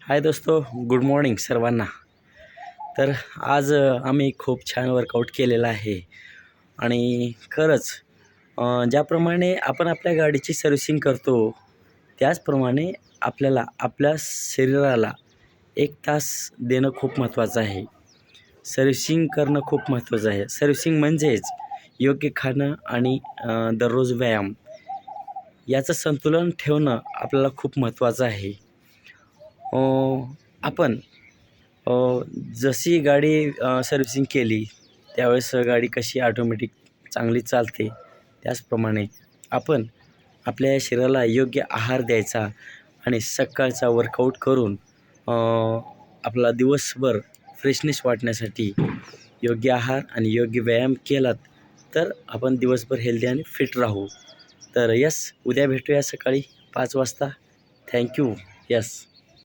हाय दोस्तो, good morning सर्वांना. तर आज आम्ही खूप छान वर्कआउट केलेला आहे आणि खरंच ज्याप्रमाणे आपण आपल्या गाडीची सर्व्हिसिंग करतो त्याचप्रमाणे आपल्याला आपल्या शरीराला 1 तास देणं खूप महत्त्वाचं आहे. सर्व्हिसिंग करणं खूप महत्त्वाचं आहे. सर्व्हिसिंग म्हणजेच योग्य खाणं आणि दररोज व्यायाम याचं संतुलन ठेवणं आपल्याला खूप महत्त्वाचं आहे. आपण जशी गाडी सर्व्हिसिंग केली त्यावेळेस गाडी कशी ऑटोमॅटिक चांगली चालते, त्याचप्रमाणे आपण आपल्या शरीराला योग्य आहार द्यायचा आणि सकाळचा वर्कआउट करून आपला दिवसभर फ्रेशनेस वाटण्यासाठी योग्य आहार आणि योग्य व्यायाम केलात तर आपण दिवसभर हेल्दी आणि फिट राहू. तर यस, उद्या भेटूया सकाळी 5 वाजता. थँक्यू. यस.